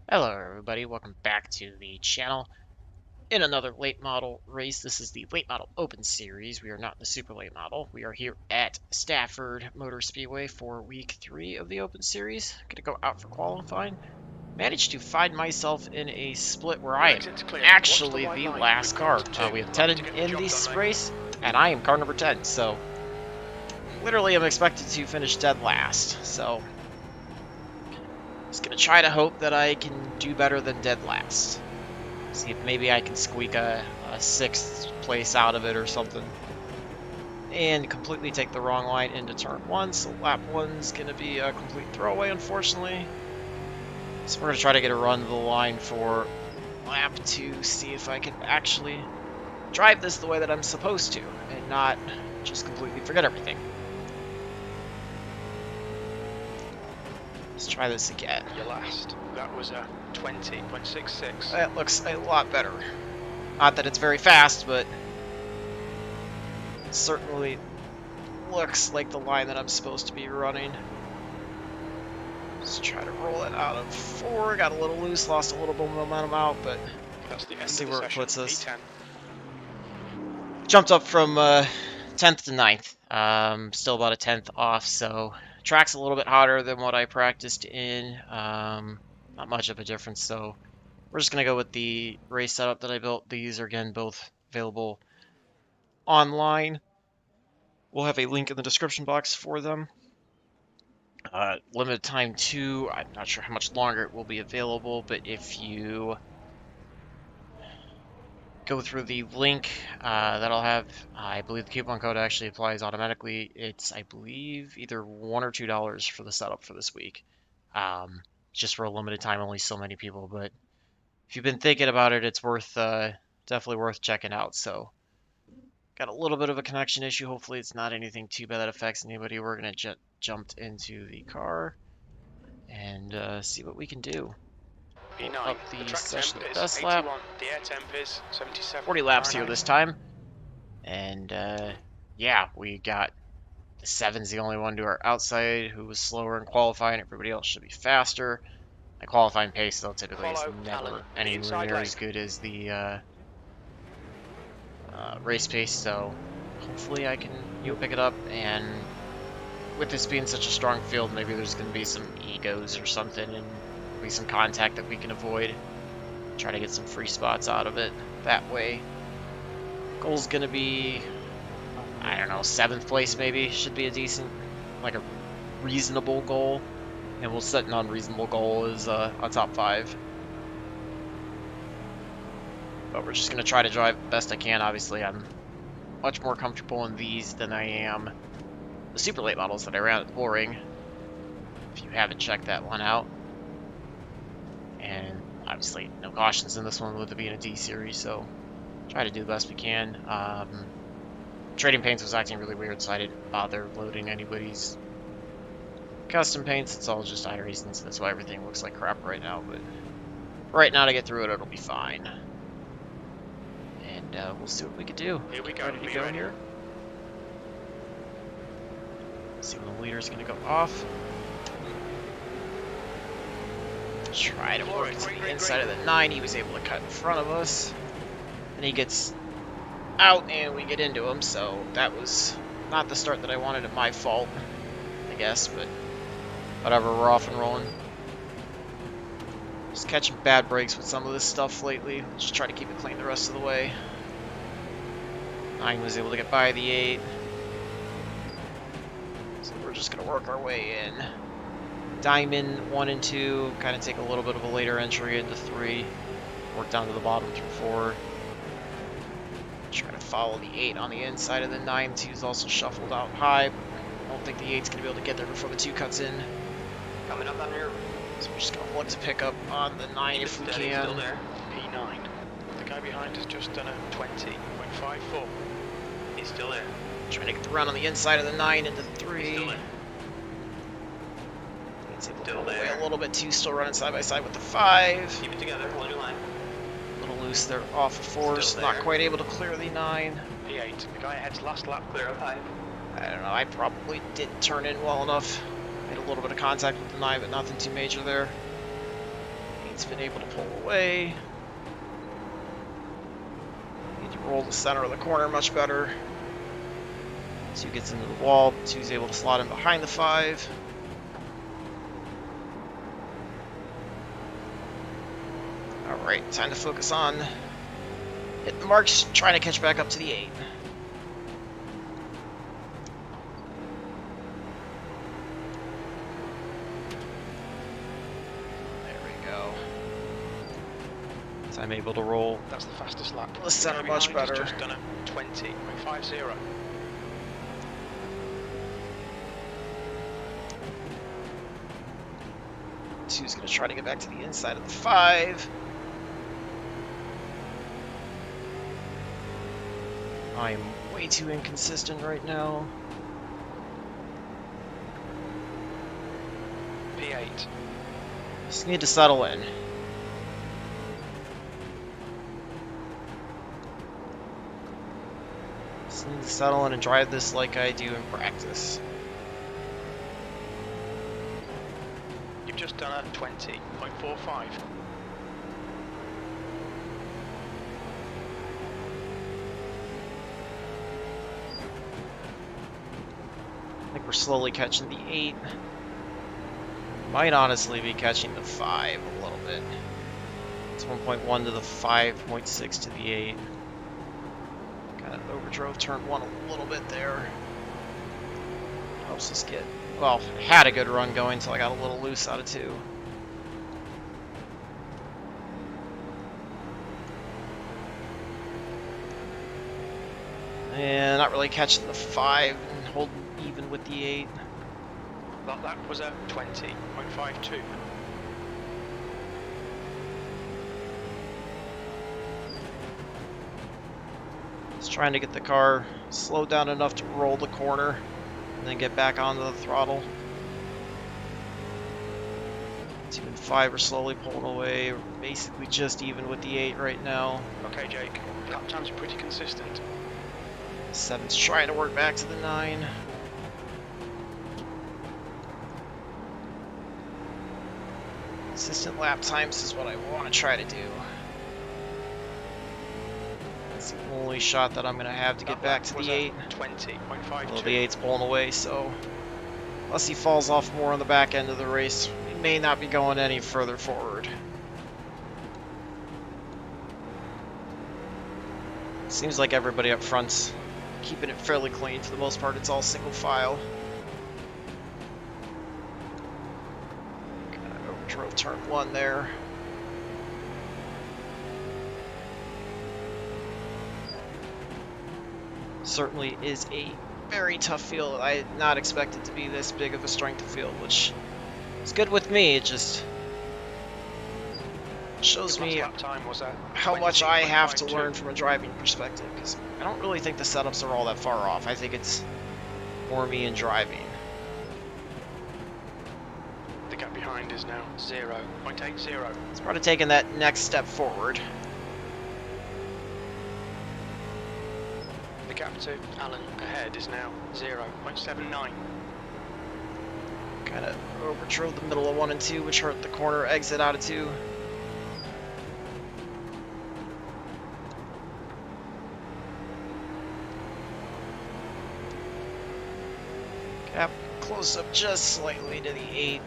Hello everybody, welcome back to the channel in another late model race. This is the late model open series. We are not the super late model. We are here at Stafford Motor Speedway for week 3 of the open series. Gonna go out for qualifying. Managed to find myself in a split where I am actually the last car. We have 10 in this race and I am car number 10, so literally I'm expected to finish dead last. So just gonna try to hope that I can do better than dead last. See if maybe I can squeak a 6th place out of it or something. And completely take the wrong line into turn 1, so lap 1's gonna be a complete throwaway, unfortunately. So we're gonna try to get a run to the line for lap 2, see if I can actually drive this the way that I'm supposed to, and not just completely forget everything. Let's try this again. Your last. That was a 20.66. That looks a lot better. Not that it's very fast, but it certainly looks like the line that I'm supposed to be running. Just try to roll it out of 4. Got a little loose, lost a little bit of momentum out, but That's the end let's see of the where it session. puts us. P10. Jumped up from 10th to 9th. Still about a 10th off, so track's a little bit hotter than what I practiced in. Not much of a difference, so we're just going to go with the race setup that I built. These are, again, both available online. We'll have a link in the description box for them. Limited time 2, I'm not sure how much longer it will be available, but if you go through the link that I'll have, I believe the coupon code actually applies automatically. It's, I believe, either $1 or $2 for the setup for this week. Just for a limited time, only so many people, but if you've been thinking about it, it's worth definitely worth checking out. So got a little bit of a connection issue. Hopefully it's not anything too bad that affects anybody. We're going to jump into the car and see what we can do. P9. Up The the track session temp is best 81. lap. The air temp is 77. 40 laps here Fahrenheit. this time. And yeah, we got the 7's the only one to our outside who was slower in qualifying. Everybody else should be faster. My qualifying pace, though, typically is never anywhere near as good as the race pace, so hopefully I can pick it up. And with this being such a strong field, maybe there's going to be some egos or something, and maybe some contact that we can avoid. Try to get some free spots out of it that way. Goal's going to be, I don't know, 7th place maybe. Should be a decent, like a reasonable goal. And we'll set an unreasonable goal as a top 5. But we're just going to try to drive the best I can. Obviously, I'm much more comfortable in these than I am the super late models that I ran at Boring. If you haven't checked that one out. And obviously, no cautions in this one with it being a D series, so try to do the best we can. Trading Paints was acting really weird, so I didn't bother loading anybody's custom paints. It's all just iRacing, so that's why everything looks like crap right now. But right now, to get through it, it'll be fine. And we'll see what we can do. Here we go. Ready to go here. See when the leader's going to go off. Try to work to the inside of the 9. He was able to cut in front of us. And he gets out and we get into him, so that was not the start that I wanted. My fault, I guess, but whatever, we're off and rolling. Just catching bad breaks with some of this stuff lately. Just try to keep it clean the rest of the way. 9 was able to get by the 8. So we're just going to work our way in. Diamond 1 and 2, kind of take a little bit of a later entry into 3. Work down to the bottom through 4. Try to follow the 8 on the inside of the 9. 2's also shuffled out high, but I don't think the 8's going to be able to get there before the 2 cuts in. Coming up on here. So we're just going to look to pick up on the 9 if we can. Still there. P9. The guy behind has just done a 20.54. He's still there. Trying to get the run on the inside of the 9 into the 3. Still there. He's able to pull away a little bit. 2 still running side by side with the 5. Keep it together. Hold your line. A little loose there off of 4, so not quite able to clear the 9. P8. The guy ahead's last lap clear of 5. I don't know, I probably didn't turn in well enough. Made a little bit of contact with the 9, but nothing too major there. Eight's been able to pull away. Need to roll the center of the corner much better. 2 gets into the wall. 2's able to slot in behind the 5. Alright, time to focus on hitting the marks, trying to catch back up to the 8. There we go. So I'm able to roll. That's the fastest lap. The center much better. Just done a 20.50. 2's going to try to get back to the inside of the 5. I am way too inconsistent right now. P8. Just need to settle in. Just need to settle in and drive this like I do in practice. You've just done a 20.45. I think we're slowly catching the 8. Might honestly be catching the 5 a little bit. It's 1.1 to the 5.6 to the 8. Kind of overdrove turn 1 a little bit there. Helps us get... Well, I had a good run going until I got a little loose out of 2. And not really catching the 5 and holding even with the 8. That was a 20.52. Just trying to get the car slowed down enough to roll the corner and then get back onto the throttle. 2 and 5 are slowly pulling away. We're basically just even with the 8 right now. Okay, Jake. Lap times are pretty consistent. 7's trying to work back to the 9. Consistent lap times is what I want to try to do. That's the only shot that I'm going to have to get back to the 8. 20.52. Well, the 8's pulling away, so unless he falls off more on the back end of the race, we may not be going any further forward. Seems like everybody up front's keeping it fairly clean. For the most part, it's all single file. Kind of overdrove turn 1 there. Certainly is a very tough field. I did not expect it to be this big of a strength of field, which is good with me. It just shows me how much I have to learn from a driving perspective, because I don't really think the setups are all that far off. I think it's more me and driving. The gap behind is now 0.80. It's part of taking that next step forward. The gap to Alan ahead is now 0.79. Kind of overdrove the middle of 1 and 2, which hurt the corner exit out of 2. Gap closed up just slightly to the 8.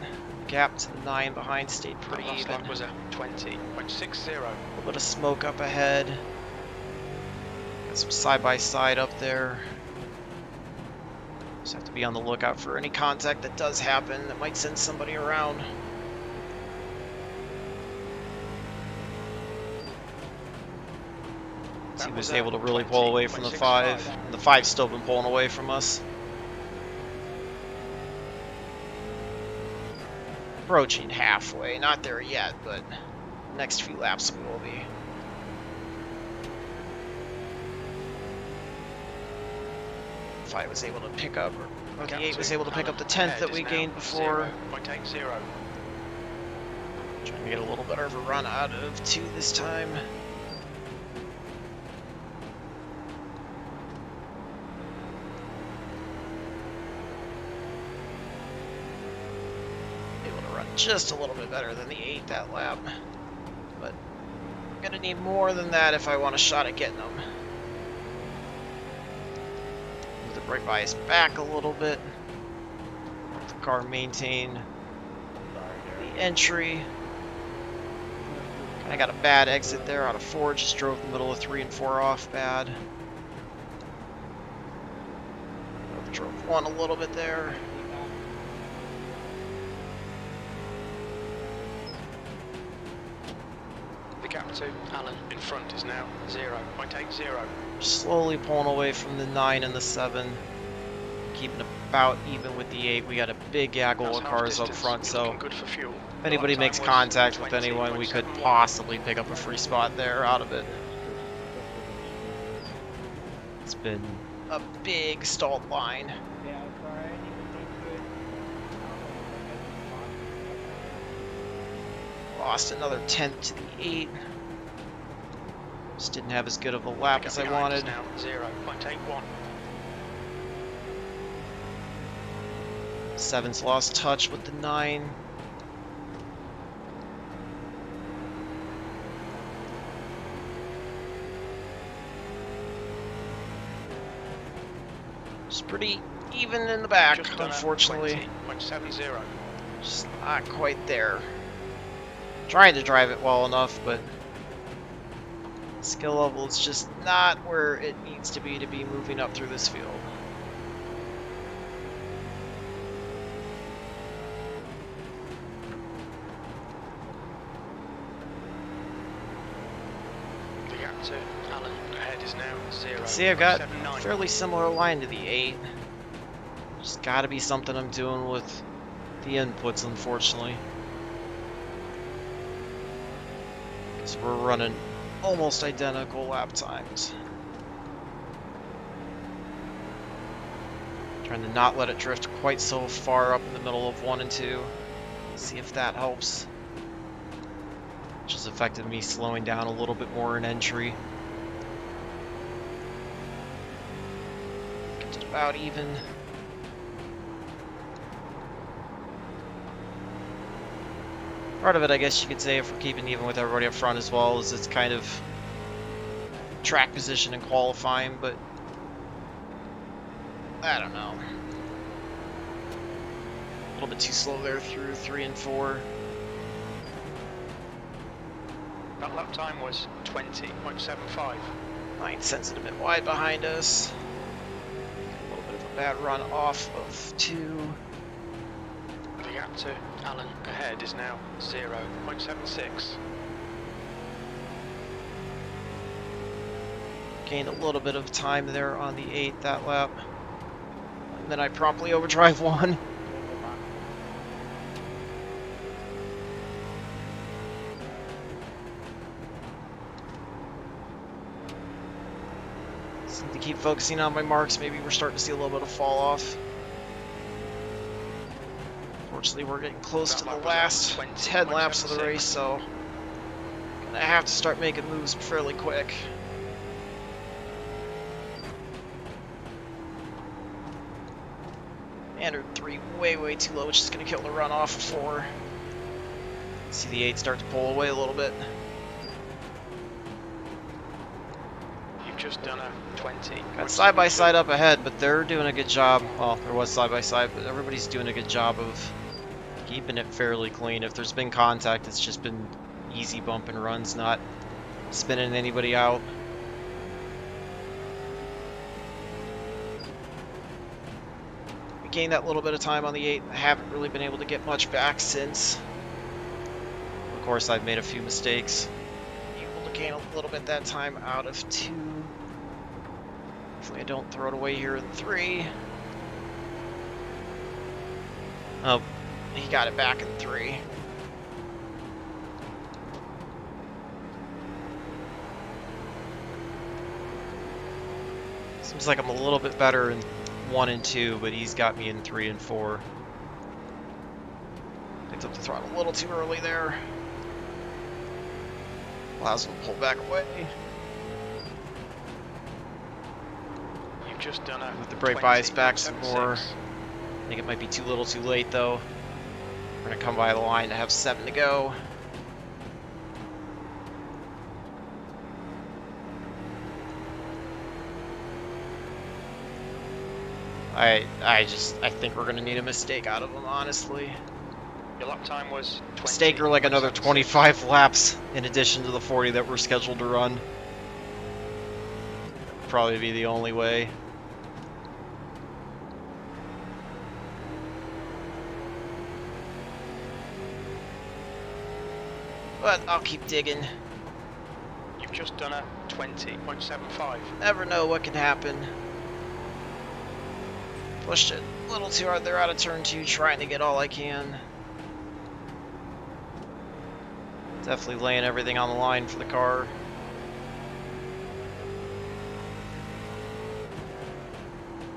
Gap to the 9 behind stayed pretty Last even. lap was a 20.60. A little bit of smoke up ahead. Got some side-by-side up there. Just have to be on the lookout for any contact that does happen that might send somebody around. He was able to really pull away from the 5. And the 5's still been pulling away from us. Approaching halfway, not there yet, but next few laps we will be. The 5 was able to pick up, or the 8 was able to pick up the 10th that we gained before. 0.80. Trying to get a little better of a run out of 2 this time. Just a little bit better than the 8 that lap. but I'm gonna need more than that if I want a shot at getting them. Move the brake bias back a little bit. Let the car maintain the entry. I got a bad exit there out of 4, just drove the middle of 3 and 4 off bad. Drove 1 a little bit there. The gap to Alan in front is now 0.80. Slowly pulling away from the 9 and the 7. Keeping about even with the 8. We got a big gaggle of cars up front, so good for fuel. if anybody makes contact with anyone, we could possibly pick up a free spot there out of it. It's been a big stalled line. Lost another 10th to the 8. Just didn't have as good of a lap as I wanted. Now 0.81. 7's lost touch with the 9. Just pretty even in the back, unfortunately. 20.70. Just not quite there. Trying to drive it well enough, but skill level is just not where it needs to be moving up through this field. The gap to Alan ahead is now 0. See, I've got a fairly similar line to the 8. Just gotta be something I'm doing with the inputs, unfortunately. Because we're running almost identical lap times. Trying to not let it drift quite so far up in the middle of 1 and 2. See if that helps. Which has affected me slowing down a little bit more in entry. Kept it about even. Part of it, I guess you could say, if we're keeping even with everybody up front as well, is it's kind of track position and qualifying, but I don't know. A little bit too slow there through 3 and 4. That lap time was 20.75. 9 cents a bit wide behind us. A little bit of a bad run off of 2. The gap to Alan ahead is now 0.76. Gained a little bit of time there on the 8 that lap. And then I promptly overdrive 1. Seem to keep focusing on my marks. Maybe we're starting to see a little bit of fall off. Unfortunately, we're getting close to the last 10 laps of the race, so gonna have to start making moves fairly quick. Entered 3 way too low, which is gonna kill the run off of 4. See the 8 start to pull away a little bit. You've just done a 20. Got side by side up ahead, but they're doing a good job. Well, there was side by side, but everybody's doing a good job of keeping it fairly clean. If there's been contact, it's just been easy bump and runs, not spinning anybody out. We gained that little bit of time on the 8. I haven't really been able to get much back since. Of course, I've made a few mistakes. Able to gain a little bit that time out of 2. Hopefully I don't throw it away here in 3. Oh, he got it back in 3. Seems like I'm a little bit better in 1 and 2, but he's got me in 3 and 4. Picked up the throttle a little too early there. Allows him to pull back away. You've just done a with the brake bias back some more. I think it might be too little too late though. We're gonna come by the line to have 7 to go. I think we're gonna need a mistake out of them, honestly. Your lap time was 20. Mistake or like another 25 laps in addition to the 40 that we're scheduled to run. That would probably be the only way. But I'll keep digging. You've just done a 20.75. Never know what can happen. Pushed it a little too hard there out of turn 2, trying to get all I can. Definitely laying everything on the line for the car.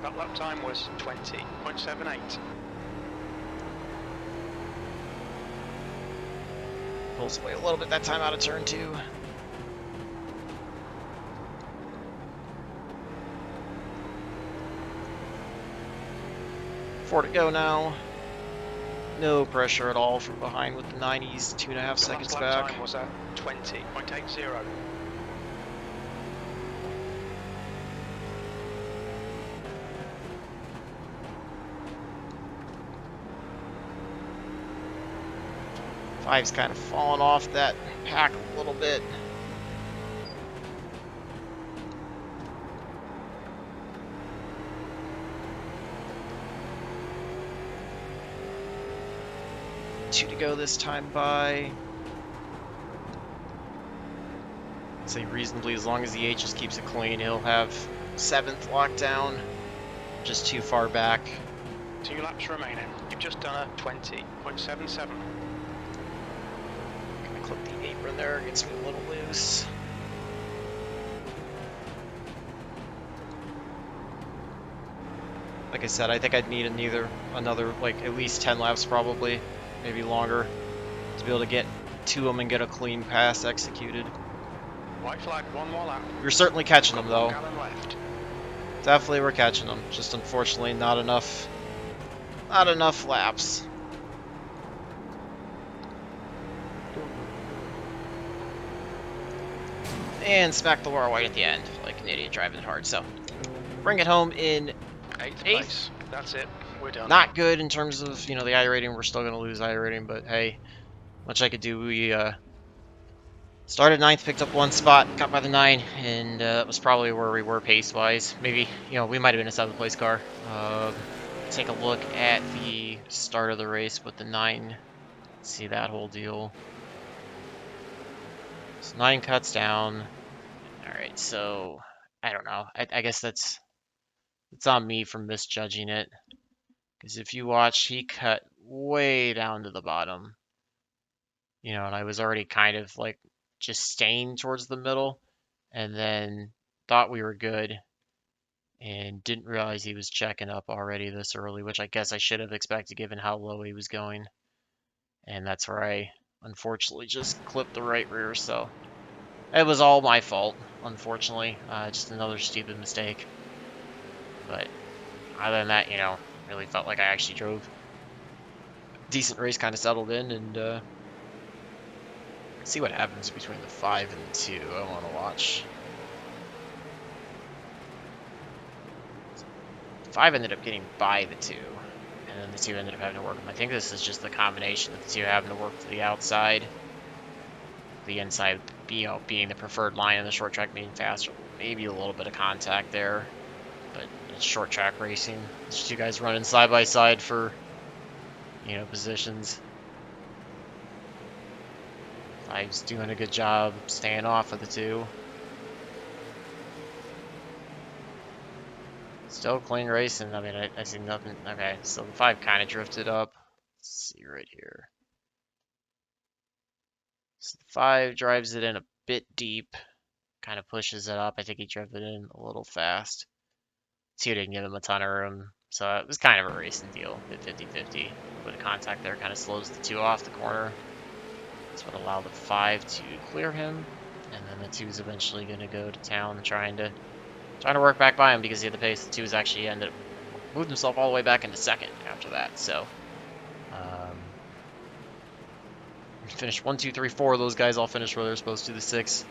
That lap time was 20.78. Pulls away a little bit that time out of turn 2. Four to go now. No pressure at all from behind with the 90s, 2.5 seconds back. Lap time was at 20.80. Five's kind of fallen off that pack a little bit. Two to go this time by. I'd say reasonably, as long as the H just keeps it clean, he'll have 7th lockdown. Just too far back. 2 laps remaining. You've just done a 20.77. Clip the apron there, gets me a little loose. Like I said, I think I'd need another like at least 10 laps probably, maybe longer, to be able to get to them and get a clean pass executed. White flag, 1 more lap. We're certainly catching them though. Left. Definitely we're catching them. Just unfortunately not enough laps. And smack the Laura White at the end, like an idiot driving it hard. So, bring it home in 8th 8th. place. That's it. We're done. Not good in terms of, the iRating. We're still going to lose iRating, but hey, much I could do. We started 9th, picked up 1 spot, got by the 9, and that was probably where we were pace-wise. Maybe, we might have been a 7th place car. Take a look at the start of the race with the 9. See that whole deal. So 9 cuts down. Alright, so I don't know. I guess it's on me for misjudging it. Because if you watch, he cut way down to the bottom. And I was already kind of like just staying towards the middle. And then thought we were good. And didn't realize he was checking up already this early, which I guess I should have expected given how low he was going. And that's where I unfortunately just clipped the right rear, so it was all my fault, unfortunately. Just another stupid mistake. But other than that, really felt like I actually drove a decent race, kind of settled in, and see what happens between the 5 and the 2. I want to watch. 5 ended up getting by the 2, and then the 2 ended up having to work. I think this is just the combination of the 2 having to work to the outside, the inside being the preferred line, and the short track being faster. Maybe a little bit of contact there, but it's short track racing. There's 2 guys running side by side for positions. 5's doing a good job staying off of the 2. Still clean racing. I mean, I see nothing. Okay, so the 5 kind of drifted up. Let's see right here. So the 5 drives it in a bit deep, kind of pushes it up. I think he drove it in a little fast. 2 didn't give him a ton of room, so it was kind of a racing deal, at 50-50. A little bit of contact there kind of slows the 2 off the corner. That's what allowed the 5 to clear him, and then the 2 is eventually going to go to town trying to work back by him because he had the pace. The 2's actually moved himself all the way back into 2nd after that. So finished 1, 2, 3, 4. Those guys all finished where they're supposed to. The 6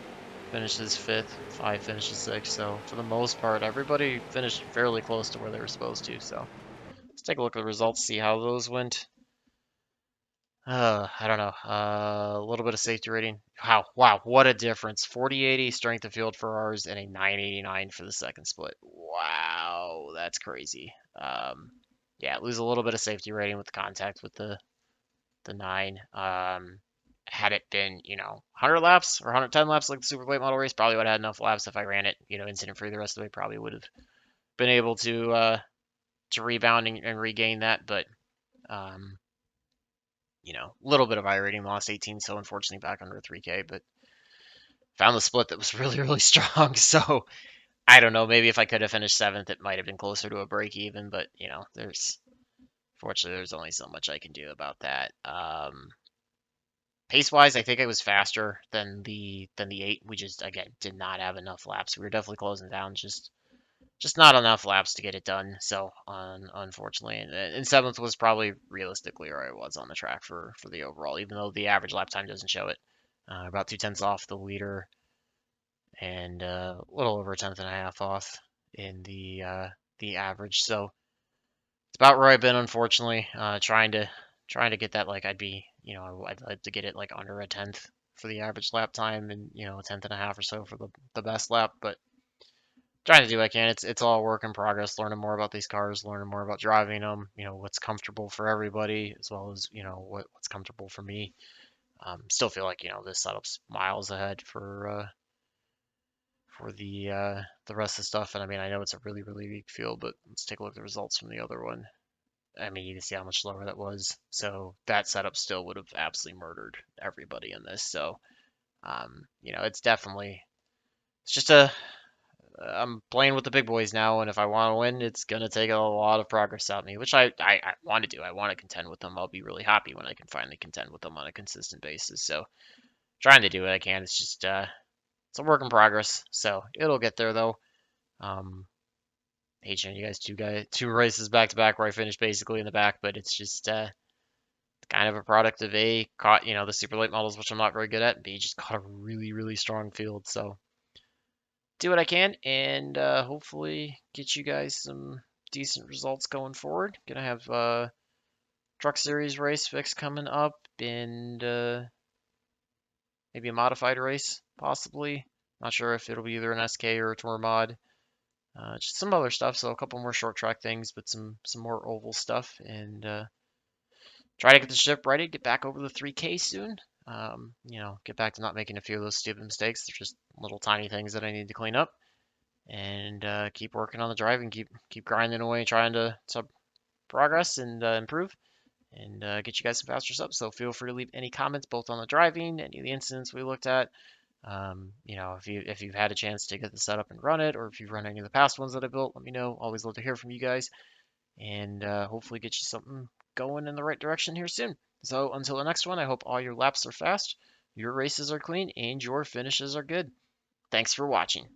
finishes 5th, 5 finishes 6th. So for the most part, everybody finished fairly close to where they were supposed to. So let's take a look at the results, see how those went. I don't know. A little bit of safety rating. Wow, what a difference. 4080 strength of field for ours and a 989 for the second split. Wow, that's crazy. Yeah, lose a little bit of safety rating with the contact with the 9. Had it been, 100 laps or 110 laps like the super late model race, probably would have had enough laps if I ran it, incident free the rest of the way. Probably would have been able to rebound and regain that, but um, a little bit of iRating lost 18, so unfortunately back under 3K, but found the split that was really, really strong. So I don't know, maybe if I could have finished 7th, it might have been closer to a break even, but fortunately, there's only so much I can do about that. Pace wise, I think I was faster than the 8. We just again did not have enough laps. We were definitely closing down, just not enough laps to get it done. So unfortunately, and 7th was probably realistically where I was on the track for the overall, even though the average lap time doesn't show it. About 2 tenths off the leader, and a little over a tenth and a half off in the average. So it's about where I've been, unfortunately. Trying to get that, like, I'd like to get it like under a tenth for the average lap time, and a tenth and a half or so for the best lap. But trying to do what I can. It's all work in progress. Learning more about these cars, learning more about driving them. What's comfortable for everybody, as well as what's comfortable for me. Still feel like this setup's miles ahead for the rest of the stuff. And I mean, I know it's a really, really weak field, but let's take a look at the results from the other one. I mean, you can see how much lower that was. So that setup still would have absolutely murdered everybody in this. So, it's definitely, it's just I'm playing with the big boys now, and if I want to win, it's gonna take a lot of progress out of me, which I want to do. I want to contend with them. I'll be really happy when I can finally contend with them on a consistent basis. So, trying to do what I can. It's just it's a work in progress. So it'll get there though. Um, hate showing you guys two races back to back where I finished basically in the back, but it's just kind of a product of A, caught the super late models, which I'm not very good at, and B, just caught a really, really strong field. So do what I can, and hopefully get you guys some decent results going forward. Gonna have Truck Series race fix coming up, and maybe a modified race possibly. Not sure if it'll be either an SK or a tour mod. Just some other stuff, so a couple more short track things, but some more oval stuff, and try to get the ship ready, get back over the 3K soon. Get back to not making a few of those stupid mistakes. They're just little tiny things that I need to clean up, and keep working on the driving, keep grinding away, trying to progress and improve, and get you guys some faster subs. So feel free to leave any comments, both on the driving, any of the incidents we looked at. If you've had a chance to get the setup and run it, or if you've run any of the past ones that I built, let me know. Always love to hear from you guys, and hopefully get you something going in the right direction here soon. So until the next one, I hope all your laps are fast, your races are clean, and your finishes are good. Thanks for watching.